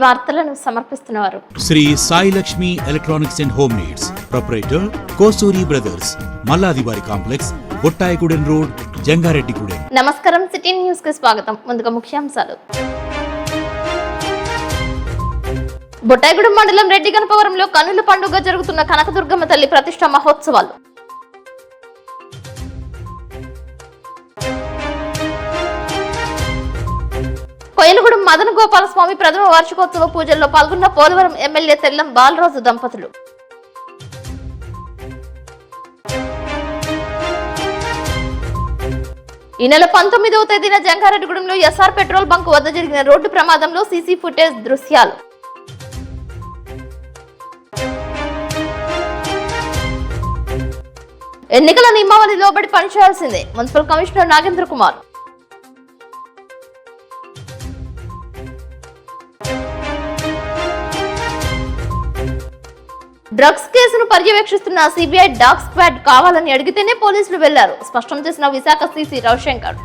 వార్తలను సమర్పిస్తున్నారు Sri Sai Lakshmi electronics and home needs proprietor Kosuri brothers మల్లాదివారి కాంప్లెక్స్ బొట్టాయిగూడెం రోడ్ జంగారెడ్డిగూడెం. నమస్కారం, సిటీ న్యూస్ కి స్వాగతం. ముందుగా ముఖ్యాంశాలు. బొట్టాయిగూడెం మండలం రెడ్డి గణపవరంలో కన్నుల పండుగ జరుగుతున్న కనకదుర్గమ్మ తల్లి ప్రతిష్ఠ మహోత్సవాలు. కోయలగూడెం మదన గోపాల స్వామి ప్రథమ వార్షికోత్సవ పూజల్లో పాల్గొన్న పోలవరం ఎమ్మెల్యే తెల్లం బాలరాజు దంపతులు. ఈ నెల 19వ తేదీన జంగారెడ్డిగూడెంలో ఎస్ఆర్ పెట్రోల్ బంక్ వద్ద జరిగిన రోడ్డు ప్రమాదంలో సీసీ ఫుటేజ్ దృశ్యాలు. ఎన్నికల నియమావళి లోబడి పనిచేయాల్సిందే municipal commissioner Nagendra Kumar. Drugs కేసును పర్యవేక్షిస్తున్న సిబిఐ డాగ్ స్క్వాడ్ కావాలని అడిగితేనే పోలీసులు వెళ్లారు, స్పష్టం చేసిన విశాఖ సిసి రవిశంకర్.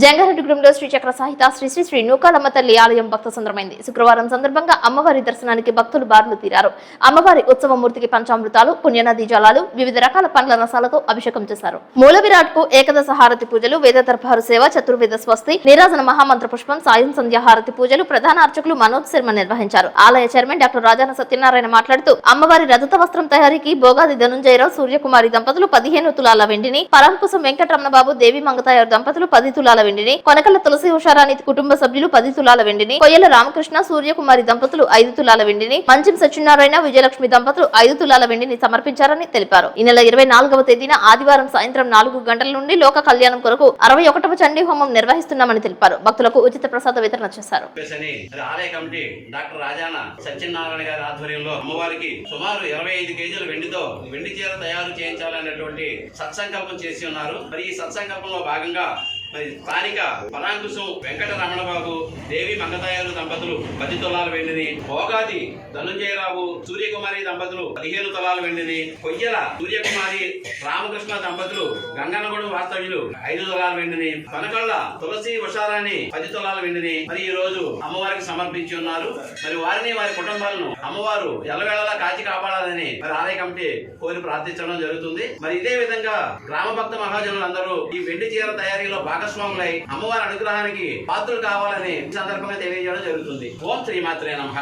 జంగారెడ్డిగూడెంలో శ్రీ చక్ర సాహిత శ్రీ శ్రీ శ్రీ నూకాలమ్మ తల్లి ఆలయం భక్త సంద్రమైంది. శుక్రవారం సందర్భంగా అమ్మవారి దర్శనానికి భక్తులు బారులు తీరారు. అమ్మవారి ఉత్సవమూర్తికి పంచామృతాలు, పుణ్యనదీ జలాలు, వివిధ రకాల పండ్ల రసాలతో అభిషేకం చేశారు. మూల విరాట్ కు ఏకదశ హారతి పూజలు, వేద దర్బారు సేవ, చతుర్వేద స్వస్తి, నీరాజన మహామంత్ర పుష్పం, సాయం సంధ్య హారతి పూజలు ప్రధాన అర్చకులు మనోజ్ శర్మ నిర్వహించారు. ఆలయ చైర్మన్ డాక్టర్ రాజాన సత్యనారాయణ మాట్లాడుతూ అమ్మవారి రజత వస్త్రం తయారీకి బోగాది ధనుంజయరావు, సూర్యకుమారి దంపతులు 15 తులాల వెండిని, పరంకుశం వెంకటరమణబాబు, దేవి మంగతాయారు దంపతులు 10 తులాల వెండిని, కొనకల తులసి ఉషారాణి కుటుంబ సభ్యులు 10 తులాల వెండిని, కొయ్యల రామకృష్ణ, సూర్యకుమారి దంపతులు 5 తులాల వెండిని, మంచం సత్యనారాయణ, విజయలక్ష్మి దంపతులు 5 తులాల వెండిని సమర్పించారని తెలిపారు. ఈ నెల 24వ తేదీన ఆదివారం సాయంత్రం 4 గంటల నుండి లోక కళ్యాణం కొరకు 61వ చండీ హోమం నిర్వహిస్తున్నామని తెలిపారు. భక్తులకు ఉచిత ప్రసాద వితరణ చేశారు. ఆలయ కమిటీ డాక్టర్ రాజాన సత్యనారాయణ గారి ఆధ్వర్యంలో అమ్మవారికి సుమారు 25 కేజీల వెండితో వెండి చీర తయారు చేయించాలనేటువంటి సత్సంకల్పం చేసి ఉన్నారు. మరి ఈ సత్సంకల్పంలో భాగంగా మరి స్థానిక పరాంకుశం వెంకటరమణబాబు, దేవి మంగతాయారు దంపతులు 10 తులాల వెండిని, భోగాది ధనుంజయరావు, సూర్యకుమారి దంపతులు 15 తులాల వెండిని, కొయ్యల సూర్యకుమారి రామకృష్ణ దంపతులు గంగన్నగూడెం వాస్తవ్యులు 5 తులాల వెండిని, కొనకళ్ళ తులసి ఉషారాన్ని 10 తులాల వెండిని మరి ఈ రోజు అమ్మవారికి సమర్పించి ఉన్నారు. మరి వారిని వారి కుటుంబాలను అమ్మవారు ఎల్లవేళలా కాచి కాపాడాలని మరి ఆలయ కమిటీ కోరి ప్రార్థించడం జరుగుతుంది. మరి ఇదే విధంగా గ్రామ భక్త మహాజనులందరూ ఈ వెండి చీర తయారీలో భాగస్వాములై అమ్మవారి అనుగ్రహానికి పాత్రలు కావాలని ఈ సందర్భంగా తెలియజేయడం జరుగుతుంది. ఓం శ్రీమాత్రే నమః.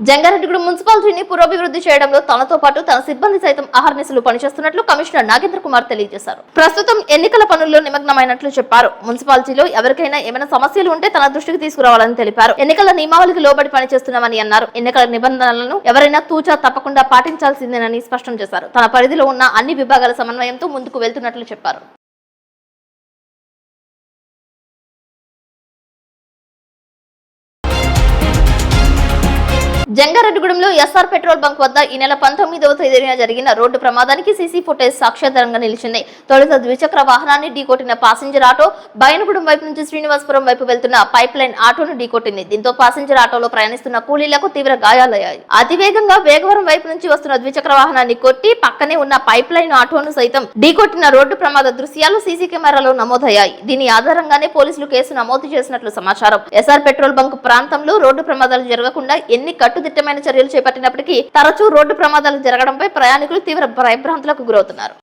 జంగారెడ్డిగూడెం మున్సిపాలిటీని పురోభివృద్ధి చేయడంలో తనతో పాటు తన సిబ్బంది సైతం అహర్నిశలు పనిచేస్తున్నట్లు కమిషనర్ నాగేంద్ర కుమార్ తెలియజేశారు. ప్రస్తుతం ఎన్నికల పనుల్లో నిమగ్నమైనట్లు చెప్పారు. మున్సిపాలిటీలో ఎవరికైనా ఏమైనా సమస్యలు ఉంటే తన దృష్టికి తీసుకురావాలని తెలిపారు. ఎన్నికల నియమావళికి లోబడి పనిచేస్తున్నామని అన్నారు. ఎన్నికల నిబంధనలను ఎవరైనా తూచా తప్పకుండా పాటించాల్సిందేనని స్పష్టం చేశారు. తన పరిధిలో ఉన్న అన్ని విభాగాల సమన్వయంతో ముందుకు వెళ్తున్నట్లు చెప్పారు. జంగారెడ్డిగూడెంలో ఎస్ఆర్ పెట్రోల్ బంక్ వద్ద ఈ నెల 19వ తేదీన జరిగిన రోడ్డు ప్రమాదానికి సీసీ ఫుటేజ్ సాక్ష్యాధారంగా నిలిచింది. తొలుత ద్విచక్ర వాహనాన్ని ఢీకొట్టిన ప్యాసింజర్ ఆటో బయనగూడెం వైపు నుంచి శ్రీనివాసపురం వైపు వెళ్తున్న పైప్ లైన్ ఆటోను ఢీకొట్టింది. దీంతో ప్యాసింజర్ ఆటోలో ప్రయాణిస్తున్న కూలీలకు తీవ్ర గాయాలయ్యాయి. అతివేగంగా వేగవరం వైపు నుంచి వస్తున్న ద్విచక్ర వాహనాన్ని కొట్టి పక్కనే ఉన్న పైప్ లైన్ ఆటోను సైతం ఢీకొట్టిన రోడ్డు ప్రమాద దృశ్యాలు సీసీ కెమెరాలో నమోదయ్యాయి. దీని ఆధారంగానే పోలీసులు కేసు నమోదు చేసినట్లు సమాచారం. ఎస్ఆర్ పెట్రోల్ బంక్ ప్రాంతంలో రోడ్డు ప్రమాదాలు జరగకుండా ఎన్ని కట్టుదిట్టమైన చర్యలు చేపట్టినప్పటికీ తరచూ రోడ్డు ప్రమాదాలు జరగడంపై ప్రయాణికులు తీవ్ర భయభ్రాంతులకు గురవుతున్నారు.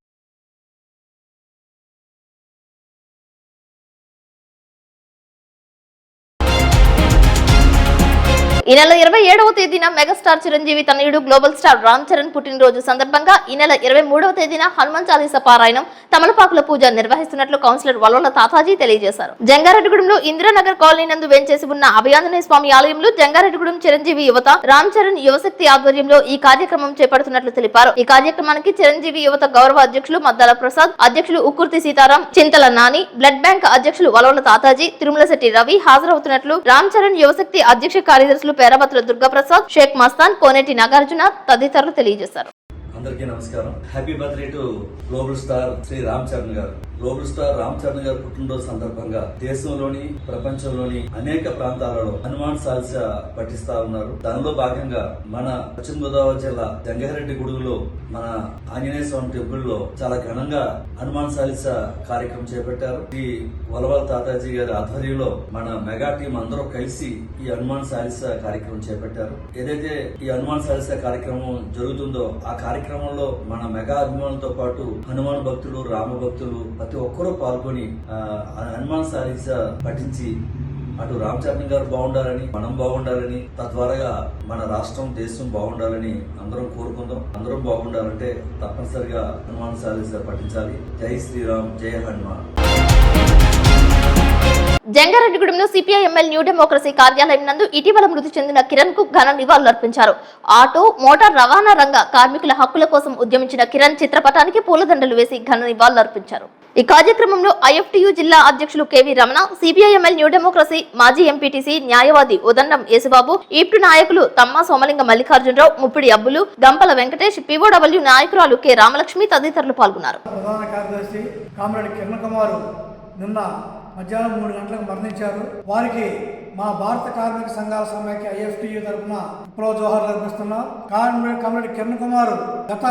ఈ నెల 27వ తేదీన మెగాస్టార్ చిరంజీవి తనయుడు గ్లోబల్ స్టార్ రామ్ చరణ్ పుట్టినరోజు సందర్భంగా ఈ నెల 23వ తేదీన హనుమాన్ చాలీసా పారాయణం, తమలపాకుల పూజ నిర్వహిస్తున్నట్లు కౌన్సిలర్ వలోల తాతాజీ తెలియజేశారు. జంగారెడ్డిగూడెంలో ఇందిరానగర్ కాలనీ నందు వేంచేసి ఉన్న అభయాంజనేయ స్వామి ఆలయంలో జంగారెడ్డిగూడెం చిరంజీవి యువత, రామ్ చరణ్ యువశక్తి ఆధ్వర్యంలో ఈ కార్యక్రమం చేపడుతున్నట్లు తెలిపారు. ఈ కార్యక్రమానికి చిరంజీవి యువత గౌరవ అధ్యక్షులు మద్దాల ప్రసాద్, అధ్యక్షులు ఉక్కుర్తి సీతారాం, చింతల నాని, బ్లడ్ బ్యాంక్ అధ్యక్షులు వలోల తాతాజీ, తిరుమల శెట్టి రవి హాజరవుతున్నట్లు రామ్ చరణ్ యువశక్తి అధ్యక్ష కార్యదర్శులు పేరబత్తుల దుర్గాప్రసాద్, షేక్ మస్తాన్, కోనేటి నాగార్జున తదితరులు తెలియజేశారు. అందరికీ నమస్కారం. Happy birthday to global star Sri Ram Charan గారు. గ్లోబల్ స్టార్ రామ్ చరణ్ గారి పుట్టినరోజు సందర్భంగా దేశంలోని ప్రపంచంలోని అనేక ప్రాంతాలలో హనుమాన్ చాలీసా పఠిస్తా ఉన్నారు. దానిలో భాగంగా మన పశ్చిమ గోదావరి జిల్లా జంగారెడ్డి గూడెంలో మన ఆంజనేయ స్వామి టెంపుల్ లో చాలా ఘనంగా హనుమాన్ చాలీసా కార్యక్రమం చేపట్టారు. ఈ వలవల తాతాజీ గారి ఆధ్వర్యంలో మన మెగా టీం అందరూ కలిసి ఈ హనుమాన్ చాలీసా కార్యక్రమం చేపట్టారు. ఏదైతే ఈ హనుమాన్ చాలీసా కార్యక్రమం జరుగుతుందో ఆ కార్యక్రమంలో మన మెగా అభిమానులతో పాటు హనుమాన్ భక్తులు, రామ భక్తులు ప్రతి ఒక్కరూ పాల్గొని హనుమాన్ చాలీసా పఠించి అటు రామ్ చరణ్ గారు బాగుండాలని, మనం బాగుండాలని, తద్వారా మన రాష్ట్రం, దేశం బాగుండాలని అందరం కోరుకుందాం. అందరం బాగుండాలంటే తప్పనిసరిగా హనుమాన్ చాలీసా పఠించాలి. జై శ్రీరామ్, జై హనుమాన్. జంగారెడ్డిగూడెంలో సిపిఐఎంఎల్ న్యూ డెమోక్రసీ కార్యాలయం నందు ఇటీవల మృతి చెందిన కిరణ్ కు ఘన నివాళులర్పించారు. ఆటో, మోటార్ రవాణా రంగ కార్మికుల హక్కుల కోసం ఉద్యమించిన కిరణ్ చిత్రపటానికి పూలదండలు వేసి ఘన నివాళులర్పించారు. ఈ కార్యక్రమంలో ఐఎఫ్టియు జిల్లా అధ్యక్షులు KV Ramana, CPIML new democracy మాజీ ఎంపీటీసీ న్యాయవాది ఉదండం యేసుబాబు, ఈప్టు నాయకులు తమ్మ సోమలింగ మల్లికార్జునరావు, ముప్పిడి అబ్బులు, గంపల వెంకటేష్, పిఓడబ్ల్యూ నాయకురాలు కె రామలక్ష్మి తదితరులు పాల్గొన్నారు. ప్రధాన కార్యదర్శి కామ్రేడ్ కిరణ్ కుమార్ నిన్న మధ్యాహ్నం 3 గంటలకు మరణించారు. వారికి మా భారత కార్మిక సంఘాల సమైక్య ఐఎఫ్టియు తరఫున విప్లవ జోహార్లు అర్పిస్తున్నాం. కామ్రేడ్ కిరణ్ కుమార్ గత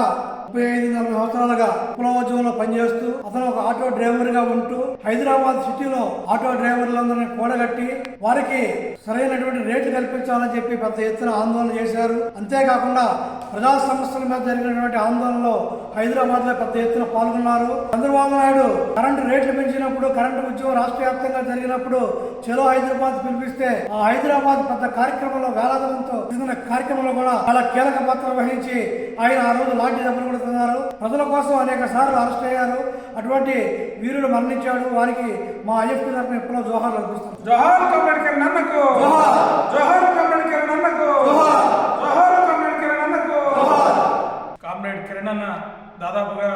35-40 సంవత్సరాలుగా విప్లవోద్యమంలో పనిచేస్తూ అతను ఒక ఆటో డ్రైవర్ గా ఉంటూ హైదరాబాద్ సిటీలో ఆటో డ్రైవర్లందరినీ కూడగట్టి వారికి సరైనటువంటి రేట్లు కల్పించాలని చెప్పి పెద్ద ఎత్తున ఆందోళన చేశారు. అంతేకాకుండా ప్రజా సమస్యల మీద జరిగినటువంటి ఆందోళనలో హైదరాబాద్ లో పెద్ద ఎత్తున పాల్గొన్నారు. చంద్రబాబు నాయుడు కరెంటు రేట్లు పెంచినప్పుడు, కరెంటు ఉద్యమం రాష్ట్ర వ్యాప్తంగా జరిగినప్పుడు చలో హైదరాబాద్ పిలిపిస్తే ఆ హైదరాబాద్ పెద్ద కార్యక్రమంలో వేలాది మందితో జరిగిన కార్యక్రమంలో కూడా చాలా కీలక పాత్ర వహించి ఆయన ఆ రోజు లాఠీ దెబ్బలు కూడా తిన్నారు. ప్రజల కోసం అనేక సార్లు అరెస్ట్ అయ్యారు. అటువంటి వీరుడు మరణించాడు. వారికి మా ఐఎఫ్టీ తరఫున విప్లవ జోహార్లు అర్పిస్తున్నాం. జోహార్ కామ్రేడ్ కిరణ్ అన్నకు, జోహార్ కామ్రేడ్ కిరణ్ అన్నకు, జోహార్ కామ్రేడ్ కిరణ్ అన్నకు. కామ్రేడ్ కిరణ్ అన్న దాదాపుగా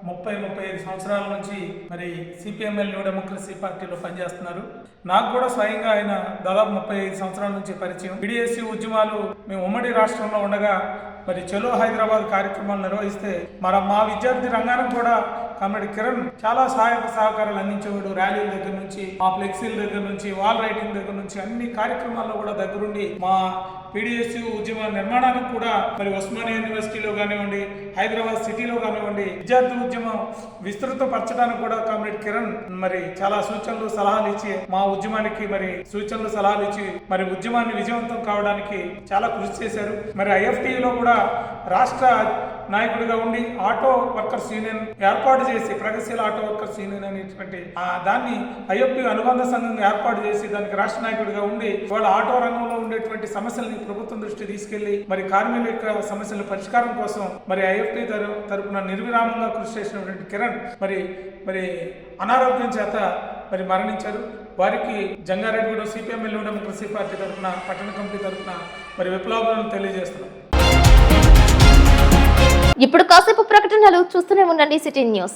30-35 సంవత్సరాల నుంచి మరి సిపిఎంఎల్ న్యూ డెమోక్రసీ పార్టీలో పనిచేస్తున్నారు. నాకు కూడా స్వయంగా ఆయన దాదాపు 35 సంవత్సరాల నుంచి పరిచయం. బిడిఎస్సి ఉద్యమాలు మేము ఉమ్మడి రాష్ట్రంలో ఉండగా మరి చలో హైదరాబాద్ కార్యక్రమాలు నిర్వహిస్తే మా విద్యార్థి రంగానికి కూడా కామ్రేడ్ కిరణ్ చాలా సహాయక సహకారాలు అందించేవాడు. ర్యాలీల దగ్గర నుంచి, మా ఫ్లెక్సీల దగ్గర నుంచి, వాల్ రైటింగ్ దగ్గర నుంచి అన్ని కార్యక్రమాల్లో కూడా దగ్గరుండి మా పీడిఎస్యు ఉద్యమ నిర్మాణానికి కూడా మరి ఉస్మానియా యూనివర్సిటీలో కానివ్వండి, హైదరాబాద్ సిటీలో కానివ్వండి విద్యార్థి ఉద్యమం విస్తృతపరచడానికి కూడా కామ్రేడ్ కిరణ్ మరి చాలా సూచనలు సలహాలు ఇచ్చి మా ఉద్యమానికి మరి సూచనలు సలహాలు ఇచ్చి మరి ఉద్యమాన్ని విజయవంతం కావడానికి చాలా కృషి చేశారు. మరి ఐఎఫ్టీలో కూడా రాష్ట్ర నాయకుడిగా ఉండి ఆటో వర్కర్స్ యూనియన్ ఏర్పాటు చేసి, ప్రగతిశీల ఆటో వర్కర్స్ యూనియన్ అనేటువంటి దాన్ని ఐఎఫ్టీ అనుబంధ సంఘంగా ఏర్పాటు చేసి దానికి రాష్ట్ర నాయకుడిగా ఉండి వాళ్ళ ఆటో రంగంలో ఉండేటువంటి సమస్యల్ని ప్రభుత్వం దృష్టి తీసుకెళ్లి మరి కార్మికుల సమస్యల పరిష్కారం కోసం మరి ఐఎఫ్టీ తరపున నిర్విరామంగా కృషి చేసినటువంటి కిరణ్ మరి అనారోగ్యం చేత మరి మరణించారు. వారికి Jangareddygudem CPML new democracy party తరఫున, పట్టణ కమిటీ తరఫున మరి విప్లవాలను తెలియజేస్తున్నాం. ఇప్పుడు కాసేపు ప్రకటనలు చూస్తూనే ఉండండి సిటీ న్యూస్.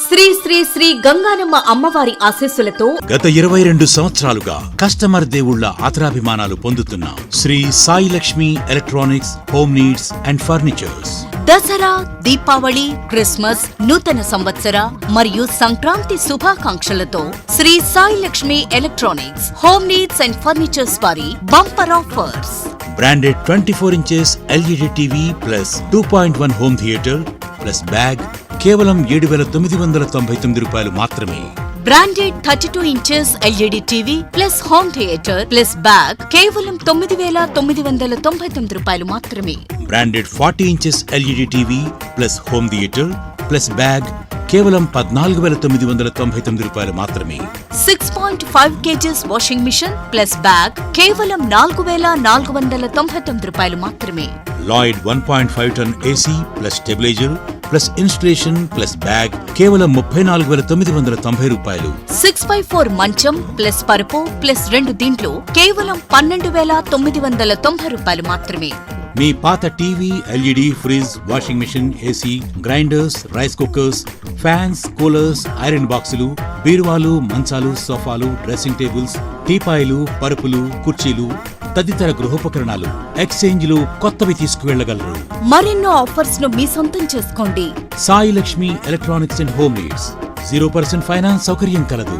శ్రీ శ్రీ శ్రీ గంగానమ్మ అమ్మవారి ఆశీస్సులతో గత 22 సంవత్సరాలుగా కస్టమర్ దేవుళ్ల ఆదరాభిమానాలు పొందుతున్న Sri Sai Lakshmi electronics, home needs and furnitures Dasara, Deepavali, Christmas, నూతన సంవత్సర మరియు సంక్రాంతి శుభాకాంక్షలతో Sri Sai Lakshmi electronics, home needs and furnitures వారి bumper offers. Branded 24 inches LED TV plus 2.1 home theatre plus bag కేవలం 7,999 రూపాయలు మాత్రమే. Branded 32 inches LED TV plus home theatre plus bag కేవలం 9,999 రూపాయలు మాత్రమే. Branded 40 inches LED TV plus home theatre plus bag కేవలం 14,999 రూపాయలు మాత్రమే. 6.5 kgs washing machine plus bag కేవలం 4,499 రూపాయలు మాత్రమే. Lloyd 1.5 ton AC plus stabiliser plus installation plus bag కేవలం 34,990 రూపాయలు. 6x4 మంచం ప్లస్ పరుపు ప్లస్ 2 దిండ్లు కేవలం 12,990 రూపాయలు మాత్రమే. మీ పాత TV, LED, fridge, washing machine, AC, grinders, rice cookers, fans, coolers, iron బాక్సులు, బీరువాలు, మంచాలు, సోఫాలు, డ్రెస్సింగ్ టేబుల్స్, టీపాయిలు, పరుపులు, కుర్చీలు తదితర గృహోపకరణాలు ఎక్స్చేంజ్లు కొత్తవి తీసుకువెళ్లగలరు. మరెన్నో ఆఫర్స్ ను మీ సొంతం చేసుకోండి. Sai Lakshmi electronics and home needs, 0% finance సౌకర్యం కలదు.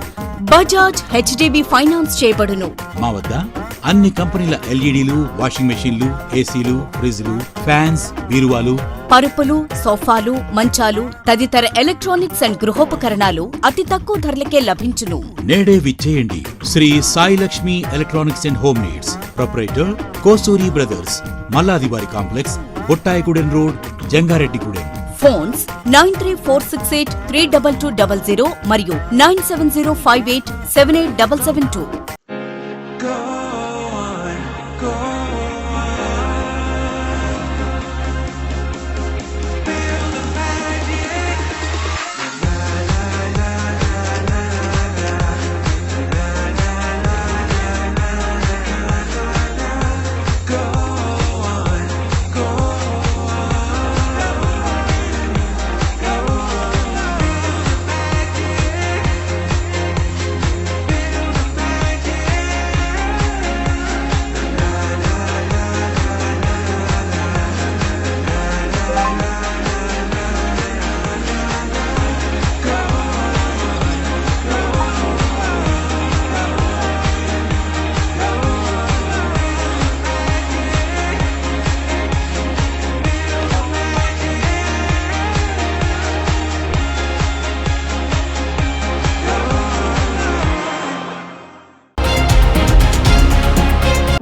బజాజ్ హెచ్డిబి ఫైనాన్స్ చేయబడును. మా వద్ద అన్ని కంపెనీల ఎల్ఈడీలు, వాషింగ్ మెషీన్లు, ఏసీలు, ఫ్రిజ్లు, ఫ్యాన్స్, బీరువాలు, పరుపులు, సోఫాలు, మంచాలు తదితర ఎలక్ట్రానిక్స్ అండ్ గృహోపకరణాలు అతి తక్కువ ధరలకే లభించును. నేడే విచ్చేయండి. Sri Sai Lakshmi electronics and home needs, proprietor Kosuri brothers, మల్లాదివారి complex, Bottayigudem road, Jangareddigudem. Phones 9346832200 మరియు 9705878772.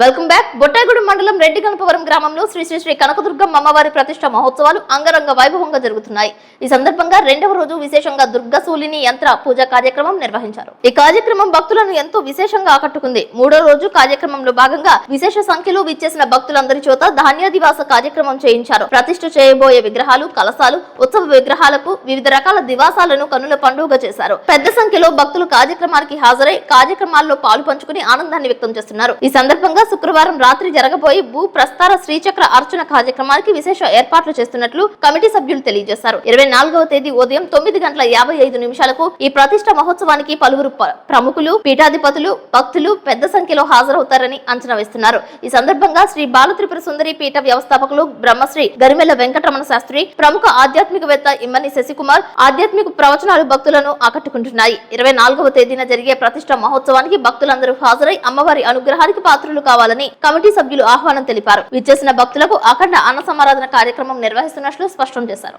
Welcome back. బొట్టాయిగూడెం మండలం రెడ్డి గణపవరం గ్రామంలో శ్రీ శ్రీ శ్రీ కనకదుర్గమ్మ అమ్మవారి ప్రతిష్ట మహోత్సవాలు అంగరంగ వైభవంగా జరుగుతున్నాయి. ఈ సందర్భంగా రెండవ రోజు విశేషంగా దుర్గశూలిని యంత్ర పూజా కార్యక్రమం నిర్వహించారు. ఈ కార్యక్రమం భక్తులను ఎంతో విశేషంగా ఆకట్టుకుంది. మూడో రోజు కార్యక్రమంలో భాగంగా విశేష సంఖ్యలో విచ్చేసిన భక్తులందరి చేత ధాన్యాదివాస కార్యక్రమం చేయించారు. ప్రతిష్ఠ చేయబోయే విగ్రహాలు, కలశాలు, ఉత్సవ విగ్రహాలకు వివిధ రకాల దివాసాలను కన్నుల పండుగ చేశారు. పెద్ద సంఖ్యలో భక్తులు కార్యక్రమానికి హాజరై కార్యక్రమాల్లో పాలు పంచుకుని ఆనందాన్ని వ్యక్తం చేస్తున్నారు. ఈ సందర్భంగా శుక్రవారం రాత్రి జరగబోయే భూ ప్రస్తార శ్రీచక్ర అర్చన కార్యక్రమానికి విశేష ఏర్పాట్లు చేస్తున్నట్లు కమిటీ సభ్యులు తెలియజేశారు. 24వ తేదీ ఉదయం 9:55 ఈ ప్రతిష్ట మహోత్సవానికి పలువురు ప్రముఖులు, పీఠాధిపతులు, భక్తులు పెద్ద సంఖ్యలో హాజరవుతారని అంచనా వేస్తున్నారు. ఈ సందర్భంగా శ్రీ బాలత్రిపుర సుందరి పీఠ వ్యవస్థాపకులు బ్రహ్మశ్రీ గరిమెల్ల వెంకటరమణ శాస్త్రి, ప్రముఖ ఆధ్యాత్మికవేత్త ఇమ్మని శశికుమార్ ఆధ్యాత్మిక ప్రవచనాలు భక్తులను ఆకట్టుకుంటున్నాయి. 24వ తేదీన జరిగే ప్రతిష్ట మహోత్సవానికి భక్తులందరూ హాజరై అమ్మవారి అనుగ్రహానికి పాత్రులు కావాలని కమిటీ సభ్యులు ఆహ్వానం తెలిపారు. విచ్చేసిన భక్తులకు అఖండ అన్న సమారాధన కార్యక్రమం నిర్వహిస్తున్నట్లు స్పష్టం చేశారు.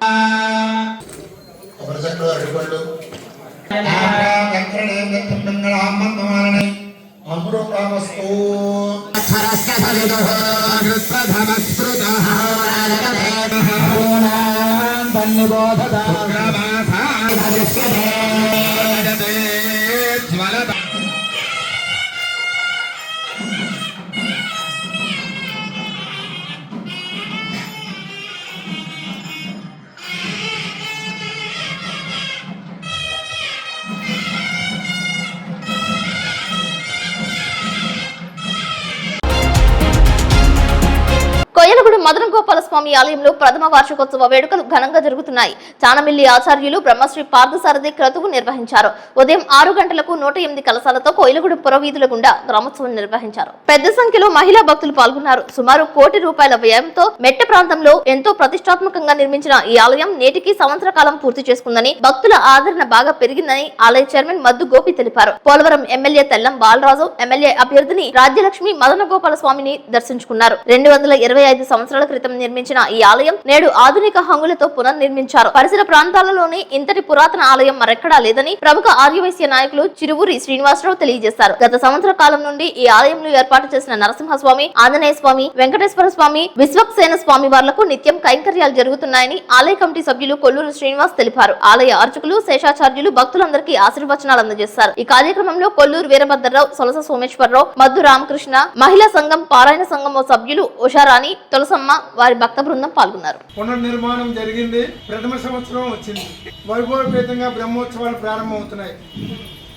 కోయలగూడెం మదన గోపాల స్వామి ఆలయంలో ప్రథమ వార్షికోత్సవ వేడుకలు ఘనంగా జరుగుతున్నాయి. చానమిల్లి ఆచార్యులు బ్రహ్మశ్రీ పార్థసారథి క్రతువు నిర్వహించారు. ఉదయం 6 గంటలకు 108 కలశాలతో కోయలగూడెం పురవీధుల గుండా గ్రామోత్సవం నిర్వహించారు. పెద్ద సంఖ్యలో మహిళా భక్తులు పాల్గొన్నారు. సుమారు ₹1 వ్యయంతో మెట్ట ప్రాంతంలో ఎంతో ప్రతిష్టాత్మకంగా నిర్మించిన ఈ ఆలయం నేటికి సంవత్సర కాలం పూర్తి చేసుకుందని, భక్తుల ఆదరణ బాగా పెరిగిందని ఆలయ చైర్మన్ మద్దు గోపి తెలిపారు. పోలవరం ఎమ్మెల్యే తెల్లం బాలరాజు ఎమ్మెల్యే అభ్యర్థిని రాజ్యలక్ష్మి మదన గోపాల స్వామిని దర్శించుకున్నారు. 225 సంవత్సరాల క్రితం నిర్మించిన ఈ ఆలయం నేడు ఆధునిక హంగులతో పునర్నిర్మించారు. పరిసర ప్రాంతాలలోని ఇంతటి పురాతన ఆలయం మరెక్కడా లేదని ప్రముఖ ఆర్యవైశ్య నాయకులు చిరువురి శ్రీనివాసరావు తెలియజేశారు. గత సంవత్సర కాలం నుండి ఈ ఆలయంలో ఏర్పాటు చేసిన నరసింహస్వామి, ఆంజనేయ స్వామి, వెంకటేశ్వర స్వామి, విశ్వక్సేన స్వామి వార్లకు నిత్యం కైంకర్యాలు జరుగుతున్నాయని ఆలయ కమిటీ సభ్యులు కొల్లూరు శ్రీనివాస్ తెలిపారు. ఆలయ అర్చకులు, శేషాచార్యులు భక్తులందరికీ ఆశీర్వచనాలు అందజేశారు. ఈ కార్యక్రమంలో కొల్లూరు వీరభద్రరావు, సొలస సోమేశ్వరరావు, మద్దు రామకృష్ణ, మహిళా సంఘం, పారాయణ సంఘం సభ్యులు ఉషారాణి, తులసమ్మ, వారి భక్త బృందం పాల్గొన్నారు. పునర్నిర్మాణం జరిగింది. ప్రథమ సంవత్సరం వచ్చింది. వైభవపేతంగా బ్రహ్మోత్సవాలు ప్రారంభమవుతున్నాయి.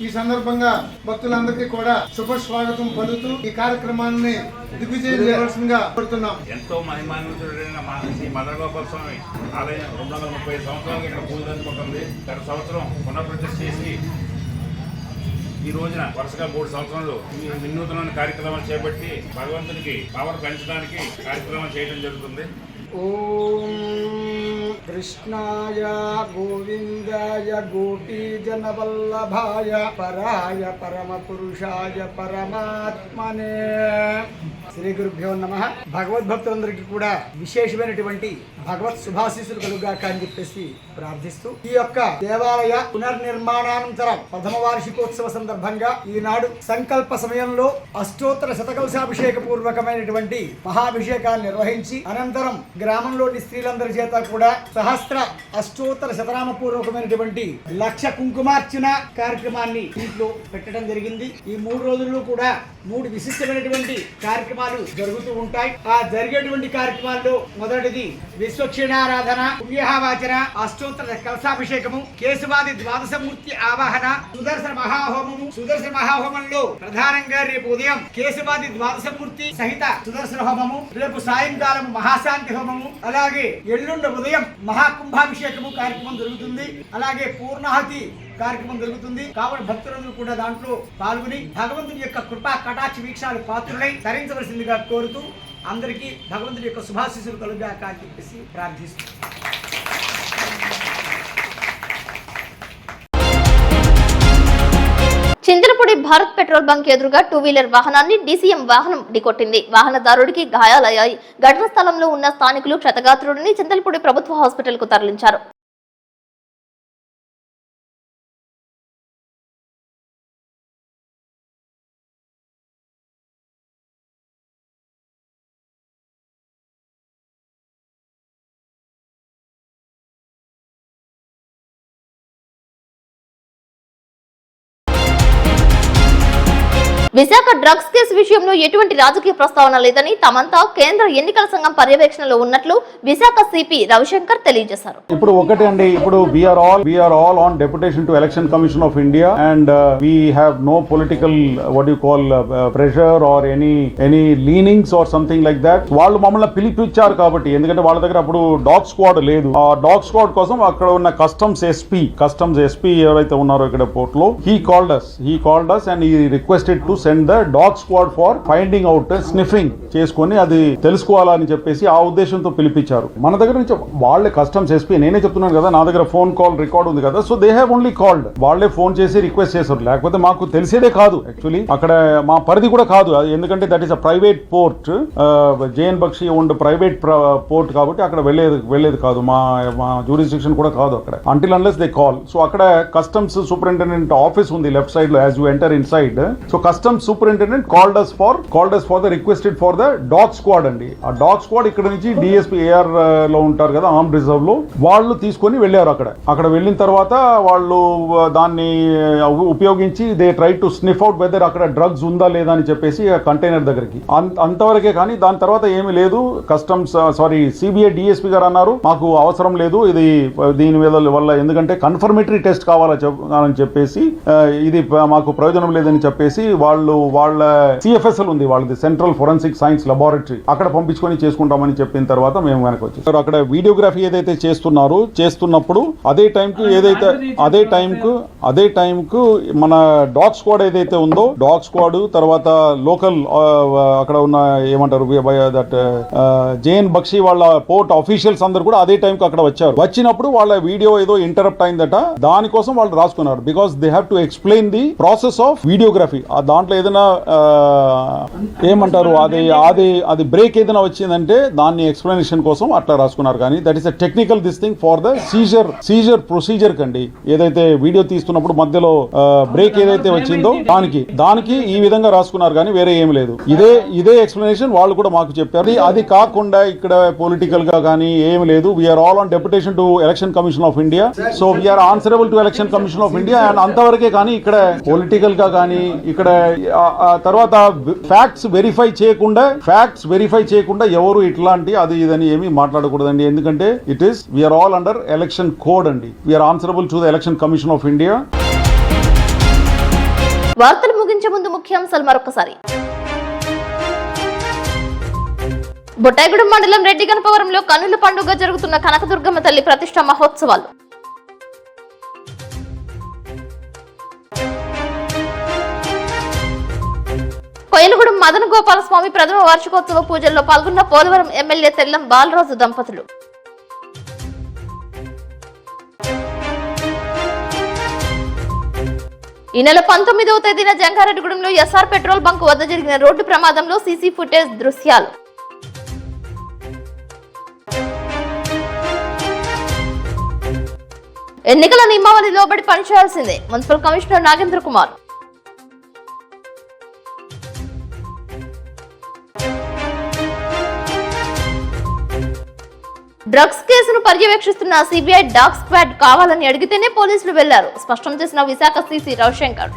ఈ సందర్భంగా భక్తులందరికీ కూడా శుభ స్వాగతం పలుకుతూ ఈ కార్యక్రమాన్ని దిగ్విజయం చేయవలసిందిగా కోరుతున్నాం. ఎంతో మహిమాన్వితుడైన శ్రీ మదన గోపాల స్వామి ఆలయం 230 సంవత్సరాలకు ఇక్కడ పూజలు అందుకుంటుంది. గత సంవత్సరం పునఃప్రతిష్ఠ చేసి ఈ రోజున వరుసగా 3 సంవత్సరాలు వినూతనమైన కార్యక్రమాలు చేపట్టి భగవంతునికి పవర్ పెంచడానికి కార్యక్రమం చేయడం జరుగుతుంది. ఓం కృష్ణాయ గోవిందాయ గోపీజనవల్లభాయ పరాయ పరమపురుషాయ పరమాత్మనే. శ్రీ గురుభ్యో నమః. భగవద్భక్తులందరికీ కూడా విశేషమైనటువంటి భగవత్ శుభాశీస్సులు కలుగాక అని చెప్పేసి ప్రార్థిస్తూ ఈ యొక్క దేవాలయ పునర్నిర్మాణానంతరం ప్రథమ వార్షికోత్సవ సందర్భంగా ఈనాడు సంకల్ప సమయంలో అష్టోత్తర శతకలశాభిషేక పూర్వకమైనటువంటి మహాభిషేకాలు నిర్వహించి అనంతరం గ్రామంలోని స్త్రీలందరి చేత కూడా సహస్ర అష్టోత్తర శతనామ పూర్వకమైనటువంటి 1,00,000 కుంకుమార్చన కార్యక్రమాన్ని ఇంట్లో పెట్టడం జరిగింది. ఈ 3 రోజుల్లో కూడా 3 విశిష్టమైనటువంటి కార్యక్రమాలు జరుగుతూ ఉంటాయి. ఆ జరిగేటువంటి కార్యక్రమాల్లో మొదటిది విశ్వక్షీణారాధన, పుణ్యవాచన, అష్టోత్తర కలశాభిషేకము, కేశవాది ద్వాదశమూర్తి ఆవాహన, సుదర్శన మహాహోమము. సుదర్శన మహాహోమంలో ప్రధానంగా రేపు ఉదయం కేశవాది ద్వాదశమూర్తి సహిత సుదర్శన హోమము, రేపు సాయంకాలం మహాశాంతి హోమము, అలాగే ఎల్లుండి ఉదయం మహాకుంభాభిషేకము కార్యక్రమం జరుగుతుంది. అలాగే పూర్ణాహతి కార్యక్రమం జరుగుతుంది. కావున భక్తులందరూ కూడా దాంట్లో పాల్గొని భగవంతుని యొక్క కృపా కటాక్ష వీక్షాలు పాత్రులై తరించవలసిందిగా కోరుతూ అందరికీ భగవంతుని యొక్క శుభాశీస్సులు కలుగాక అని చెప్పేసి ప్రార్థిస్తున్నాను. చింతలపూడి భారత్ పెట్రోల్ బంక్ ఎదురుగా 2-వీలర్ వాహనాన్ని డీసీఎం వాహనం ఢీకొట్టింది. వాహనదారుడికి గాయాలయ్యాయి. ఘటనా స్థలంలో ఉన్న స్థానికులు క్షతగాత్రుడిని చింతలపూడి ప్రభుత్వ హాస్పిటల్ కు తరలించారు. విశాఖ డ్రగ్స్ కేసు విషయంలో ఎటువంటి రాజకీయ ప్రస్తావన లేదని తమంతా కేంద్ర ఎన్నికల సంఘం పర్యవేక్షణలో ఉన్నట్లు విశాఖ సిపి రవిశంకర్ తెలియజేశారు. ఇప్పుడు ఒకటి అండి, ఇప్పుడు we are all on deputation to election commission of India and we have no political what you call pressure or any leanings or something like that. వాళ్ళు మమ్మల్ని పిలిపించారు కాబట్టి, ఎందుకంటే వాళ్ళ దగ్గర అప్పుడు డాగ్ స్క్వాడ్ లేదు. ఆ డాగ్ స్క్వాడ్ కోసం అక్కడ ఉన్న కస్టమ్స్ ఎస్పీ ఎవరైతే ఉన్నారో ఇక్కడ పోర్ట్ లో he called us and he requested to send the dog squad for finding out, sniffing చేసుకొని అది తెలుసుకోవాలని చెప్పేసి ఆ ఉద్దేశంతో పిలిపించారు. మన దగ్గర నుంచి వాళ్ళే కస్టమ్స్ ఎస్పీ, నేనే చెప్తున్నాను కదా, నా దగ్గర ఫోన్ కాల్ రికార్డ్ ఉంది కదా, so they have only called. వాళ్ళే ఫోన్ చేసి రిక్వెస్ట్ చేశారు. లేకపోతే మాకు తెలిసేదే కాదు, యాక్చువల్లీ అక్కడ మా పరిధి కూడా కాదు, ఎందుకంటే that is a private port, JN Bakshi owned private port కాబట్టి అక్కడ వెళ్ళేది కాదు, మా జ్యూరిస్డిక్షన్ కూడా కాదు అక్కడ, until unless they call. So అక్కడ కస్టమ్స్ సూపరింటెండెంట్ ఆఫీస్ ఉంది లెఫ్ట్ సైడ్ లో as you enter inside. So customs superintendent called us for the requested for the dog squad అండి. ఆ డాగ్ స్క్వాడ్ ఇక్కడ నుంచి డిఎస్పీ ఏఆర్ లో ఉంటారు కదా, ఆర్మ్ రిజర్వ్ లో, వాళ్ళు తీసుకొని వెళ్ళారు. అక్కడ వెళ్ళిన తర్వాత వాళ్ళు దాన్ని ఉపయోగించి they try to sniff out whether అక్కడ డ్రగ్స్ ఉందా లేదా అని చెప్పేసి కంటైనర్ దగ్గరికి, అంతవరకే. కానీ దాని తర్వాత ఏమీ లేదు. సిబిఐ డిఎస్పీ గారు అన్నారు మాకు అవసరం లేదు ఇది, దీని వల్ల ఎందుకంటే కన్ఫర్మేటరీ టెస్ట్ కావాలని చెప్పేసి ఇది మాకు ప్రయోజనం లేదని చెప్పేసి వాళ్ళ సిఎఫ్ఎస్ఎల్ ఉంది, వాళ్ళది సెంట్రల్ ఫోరెన్సిక్ సైన్స్ లాబొరేటరీ, అక్కడ పంపించుకొని చేసుకుంటామని చెప్పిన తర్వాత మేము వెనక్కి వచ్చేసారు. అక్కడ వీడియోగ్రఫీ ఏదైతే చేస్తున్నప్పుడు అదే టైంకు మన డాగ్ స్క్వాడ్ ఏదైతే ఉందో, డాగ్ స్క్వాడ్ తర్వాత లోకల్ అక్కడ ఉన్న ఏమంటారు దట్ జేఎన్ బక్షి వాళ్ళ పోర్ట్ ఆఫీషియల్స్ అందరు కూడా అదే టైంకి అక్కడ వచ్చారు. వచ్చినప్పుడు వాళ్ళ వీడియో ఏదో ఇంటరప్ట్ అయిందట, దానికోసం వాళ్ళు రాసుకున్నారు. Because they have to explain the process of videography. దాంట్లో ఏదైనా ఏమంటారు అది బ్రేక్ ఏదైనా వచ్చిందంటే దాన్ని ఎక్స్ప్లెనేషన్ కోసం అట్లా రాసుకున్నారు. కానీ that is a technical this thing for the seizure procedure కండి. ఏదైతే వీడియో తీస్తున్నప్పుడు మధ్యలో బ్రేక్ ఏదైతే వచ్చిందో దానికి ఈ విధంగా రాసుకున్నారు, కానీ వేరే ఏం లేదు. ఇదే ఎక్స్ప్లెనేషన్ వాళ్ళు కూడా మాకు చెప్పారు. అది కాకుండా ఇక్కడ పొలిటికల్ గా కానీ ఏం లేదు. We are all on deputation to election commission of India, so we are answerable to election commission of India and అంతవరకే. కానీ ఇక్కడ పొలిటికల్ గా కానీ ఇక్కడ తర్వాత ఫ్యాక్ట్స్ వెరిఫై చేయకుండా ఎవరు ఇట్లాంటి అది ఇదని ఏమీ మాట్లాడకూడదండి. ఎందుకంటే it is we are all under election code అండి. We are answerable to the election commission of India. వార్తలు ముగించే ముందు ముఖ్యాంశాలు మరొకసారి. బొట్టాయిగూడెం మండలం రెడ్డి గణపవరంలో కన్నుల పండుగ జరుగుతున్న కనకదుర్గమ్మ తల్లి ప్రతిష్ఠ మహోత్సవాలు. కోయలగూడెం మదన గోపాల స్వామి ప్రథమ వార్షికోత్సవ పూజల్లో పాల్గొన్న పోలవరం ఎమ్మెల్యే తెల్లం బాలరాజు దంపతులు. ఈ నెల 19వ తేదీన జంగారెడ్డిగూడెంలో ఎస్ఆర్ పెట్రోల్ బంక్ వద్ద జరిగిన రోడ్డు ప్రమాదంలో సీసీ ఫుటేజ్ దృశ్యాలు. ఎన్నికల నియమావళి లోబడి పనిచేయాల్సిందే municipal commissioner Nagendra Kumar. Drugs కేసును పర్యవేక్షిస్తున్న సిబిఐ డాగ్ స్క్వాడ్ కావాలని అడిగితేనే పోలీసులు వెళ్లారు, స్పష్టం చేసిన విశాఖ సిసి రవిశంకర్.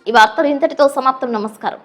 ఈ వార్తలు ఇంతటితో సమాప్తం. నమస్కారం.